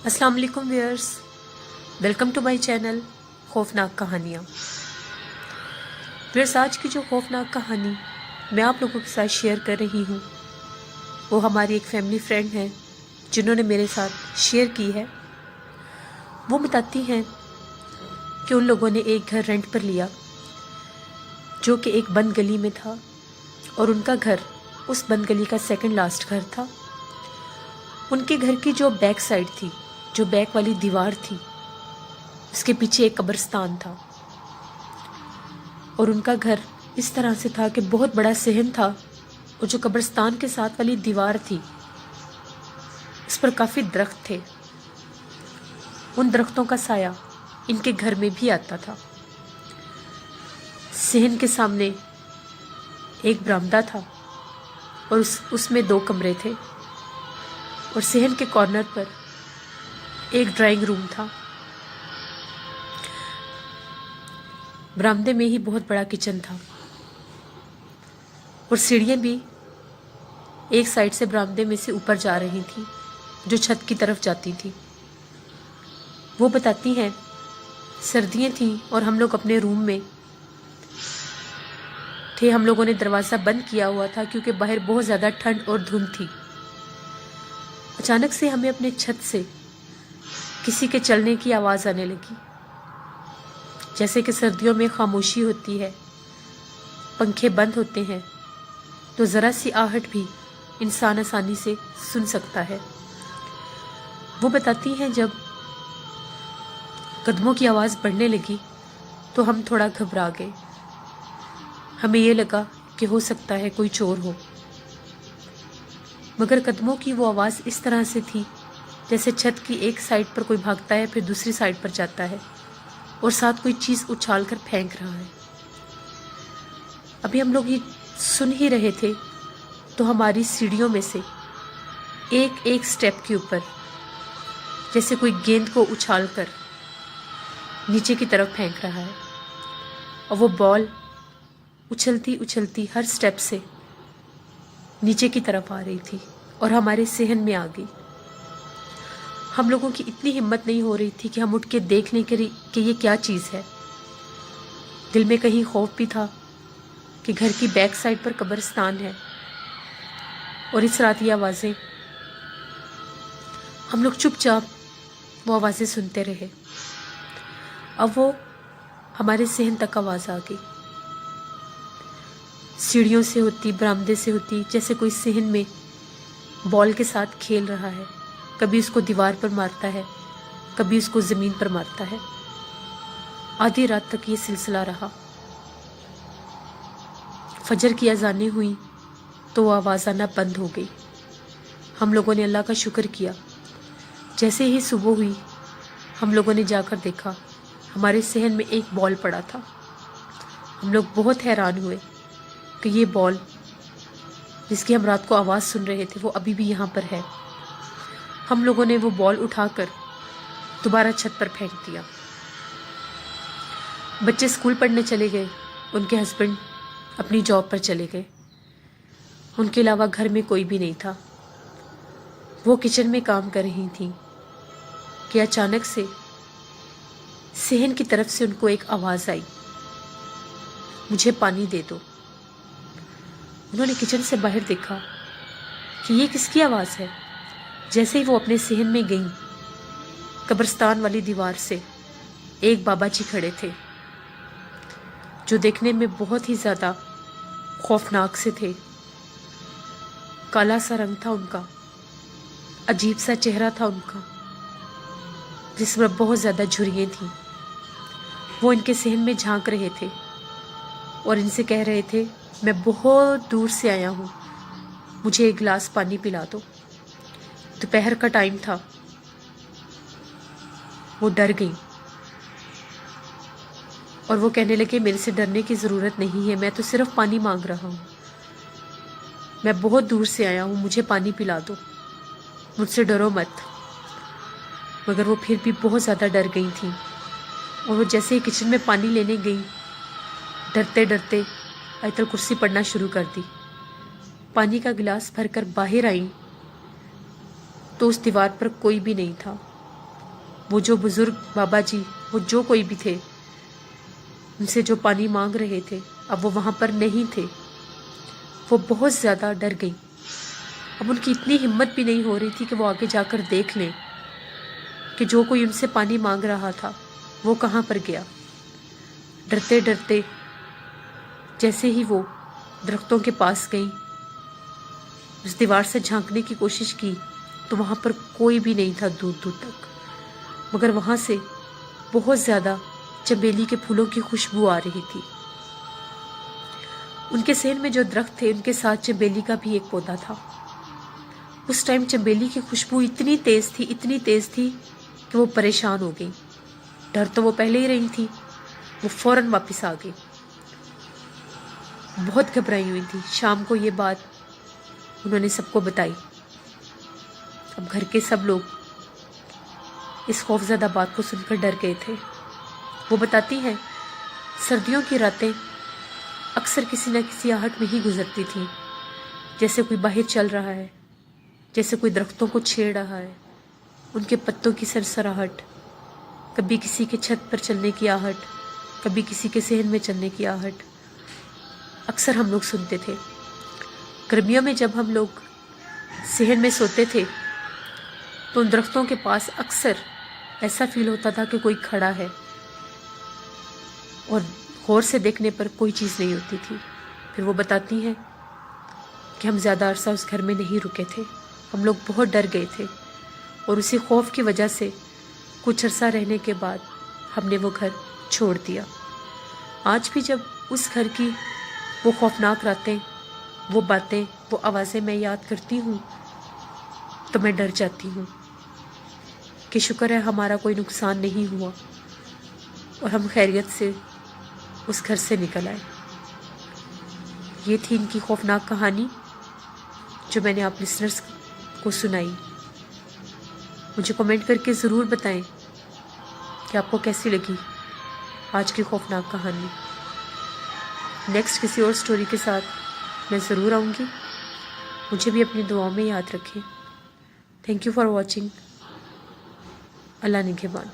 अस्सलाम वालेकुम viewers, welcome to my channel खौफनाक कहानियाँ। व्यूअर्स, आज की जो खौफनाक कहानी मैं आप लोगों के साथ शेयर कर रही हूँ वो हमारी एक फैमिली फ्रेंड है जिन्होंने मेरे साथ शेयर की है। वो बताती हैं कि उन लोगों ने एक घर रेंट पर लिया जो कि एक बंद गली में था और उनका घर उस बंद गली का सेकंड लास्ट घर था। उनके घर की जो बैक साइड थी, जो बैक वाली दीवार थी, उसके पीछे एक कब्रिस्तान था और उनका घर इस तरह से था कि बहुत बड़ा सहन था और जो कब्रिस्तान के साथ वाली दीवार थी उस पर काफ़ी दरख्त थे। उन दरख्तों का साया इनके घर में भी आता था। सहन के सामने एक बरामदा था और उसमें 2 कमरे थे और सहन के कॉर्नर पर एक ड्राइंग रूम था। बरामदे में ही बहुत बड़ा किचन था और सीढ़ियाँ भी एक साइड से बरामदे में से ऊपर जा रही थी जो छत की तरफ जाती थी। वो बताती हैं सर्दियाँ थीं और हम लोग अपने रूम में थे। हम लोगों ने दरवाज़ा बंद किया हुआ था क्योंकि बाहर बहुत ज़्यादा ठंड और धुंध थी। अचानक से हमें अपने छत से किसी के चलने की आवाज़ आने लगी। जैसे कि सर्दियों में खामोशी होती है, पंखे बंद होते हैं तो ज़रा सी आहट भी इंसान आसानी से सुन सकता है। वो बताती हैं जब कदमों की आवाज़ बढ़ने लगी तो हम थोड़ा घबरा गए। हमें ये लगा कि हो सकता है कोई चोर हो, मगर कदमों की वो आवाज़ इस तरह से थी जैसे छत की एक साइड पर कोई भागता है फिर दूसरी साइड पर जाता है और साथ कोई चीज़ उछाल कर फेंक रहा है। अभी हम लोग ये सुन ही रहे थे तो हमारी सीढ़ियों में से एक एक स्टेप के ऊपर जैसे कोई गेंद को उछाल कर नीचे की तरफ फेंक रहा है और वो बॉल उछलती उछलती हर स्टेप से नीचे की तरफ आ रही थी और हमारे सहन में आ गई। हम लोगों की इतनी हिम्मत नहीं हो रही थी कि हम उठ के देख लें कि ये क्या चीज़ है। दिल में कहीं खौफ भी था कि घर की बैक साइड पर कब्रिस्तान है और इस रात ये आवाज़ें। हम लोग चुपचाप वो आवाज़ें सुनते रहे। अब वो हमारे सहन तक आवाज़ आ गई, सीढ़ियों से होती, बरामदे से होती, जैसे कोई सहन में बॉल के साथ खेल रहा है। कभी उसको दीवार पर मारता है, कभी उसको ज़मीन पर मारता है। आधी रात तक ये सिलसिला रहा। फजर की अज़ानें हुई तो वो आवाज़ आना बंद हो गई। हम लोगों ने अल्लाह का शुक्र किया। जैसे ही सुबह हुई हम लोगों ने जाकर देखा हमारे सहन में एक बॉल पड़ा था। हम लोग बहुत हैरान हुए कि ये बॉल जिसकी हम रात को आवाज़ सुन रहे थे वो अभी भी यहाँ पर है। हम लोगों ने वो बॉल उठाकर दोबारा छत पर फेंक दिया। बच्चे स्कूल पढ़ने चले गए, उनके हस्बैंड अपनी जॉब पर चले गए। उनके अलावा घर में कोई भी नहीं था। वो किचन में काम कर रही थी कि अचानक से सहन की तरफ से उनको एक आवाज़ आई, मुझे पानी दे दो। उन्होंने किचन से बाहर देखा कि ये किसकी आवाज़ है। जैसे ही वो अपने सहन में गई, कब्रिस्तान वाली दीवार से एक बाबा जी खड़े थे जो देखने में बहुत ही ज़्यादा खौफनाक से थे। काला सा रंग था उनका, अजीब सा चेहरा था उनका जिसमें बहुत ज़्यादा झुर्रियाँ थीं। वो इनके सहन में झांक रहे थे और इनसे कह रहे थे, मैं बहुत दूर से आया हूँ, मुझे एक गिलास पानी पिला दो। दोपहर का टाइम था। वो डर गई और वो कहने लगे, मेरे से डरने की ज़रूरत नहीं है, मैं तो सिर्फ पानी मांग रहा हूँ, मैं बहुत दूर से आया हूँ, मुझे पानी पिला दो, मुझसे डरो मत। मगर वो फिर भी बहुत ज़्यादा डर गई थी और वो जैसे ही किचन में पानी लेने गई, डरते डरते आयतल कुर्सी पढ़ना शुरू कर दी। पानी का गिलास भरकर बाहर आई तो उस दीवार पर कोई भी नहीं था। وہ جو بزرگ بابا جی، وہ جو کوئی بھی تھے، ان سے جو پانی مانگ رہے تھے، اب وہ وہاں پر نہیں تھے۔ وہ بہت زیادہ ڈر گئی۔ اب ان کی اتنی ہمت بھی نہیں ہو رہی تھی کہ وہ آگے جا کر دیکھ لیں کہ جو کوئی ان سے پانی مانگ رہا تھا وہ کہاں پر گیا۔ ڈرتے ڈرتے جیسے ہی وہ درختوں کے پاس گئیں، اس دیوار سے جھانکنے کی کوشش کی تو وہاں پر کوئی بھی نہیں تھا دور دور تک، مگر وہاں سے بہت زیادہ چنبیلی کے پھولوں کی خوشبو آ رہی تھی۔ ان کے صحن میں جو درخت تھے ان کے ساتھ چنبیلی کا بھی ایک پودا تھا۔ اس ٹائم چنبیلی کی خوشبو اتنی تیز تھی کہ وہ پریشان ہو گئی۔ ڈر تو وہ پہلے ہی رہی تھی، وہ فوراً واپس آ گئی، بہت گھبرائی ہوئی تھی۔ شام کو یہ بات انہوں نے سب کو بتائی۔ اب گھر کے سب لوگ اس خوفزدہ بات کو سن کر ڈر گئے تھے۔ وہ بتاتی ہیں سردیوں کی راتیں اکثر کسی نہ کسی آہٹ میں ہی گزرتی تھیں، جیسے کوئی باہر چل رہا ہے، جیسے کوئی درختوں کو چھیڑ رہا ہے، ان کے پتوں کی سرسراہٹ، کبھی کسی کے چھت پر چلنے کی آہٹ، کبھی کسی کے صحن میں چلنے کی آہٹ، اکثر ہم لوگ سنتے تھے۔ گرمیوں میں جب ہم لوگ صحن میں سوتے تھے تو ان درختوں کے پاس اکثر ایسا فیل ہوتا تھا کہ کوئی کھڑا ہے، اور غور سے دیکھنے پر کوئی چیز نہیں ہوتی تھی۔ پھر وہ بتاتی ہیں کہ ہم زیادہ عرصہ اس گھر میں نہیں رکے تھے، ہم لوگ بہت ڈر گئے تھے، اور اسی خوف کی وجہ سے کچھ عرصہ رہنے کے بعد ہم نے وہ گھر چھوڑ دیا۔ آج بھی جب اس گھر کی وہ خوفناک راتیں، وہ باتیں، وہ آوازیں میں یاد کرتی ہوں تو میں ڈر جاتی ہوں کہ شکر ہے ہمارا کوئی نقصان نہیں ہوا اور ہم خیریت سے اس گھر سے نکل آئے۔ یہ تھی ان کی خوفناک کہانی جو میں نے آپ لسنرز کو سنائی۔ مجھے کمنٹ کر کے ضرور بتائیں کہ آپ کو کیسی لگی آج کی خوفناک کہانی۔ نیکسٹ کسی اور سٹوری کے ساتھ میں ضرور آؤں گی۔ مجھے بھی اپنی دعاؤں میں یاد رکھیں۔ Thank you for watching. اللہ نگہبان۔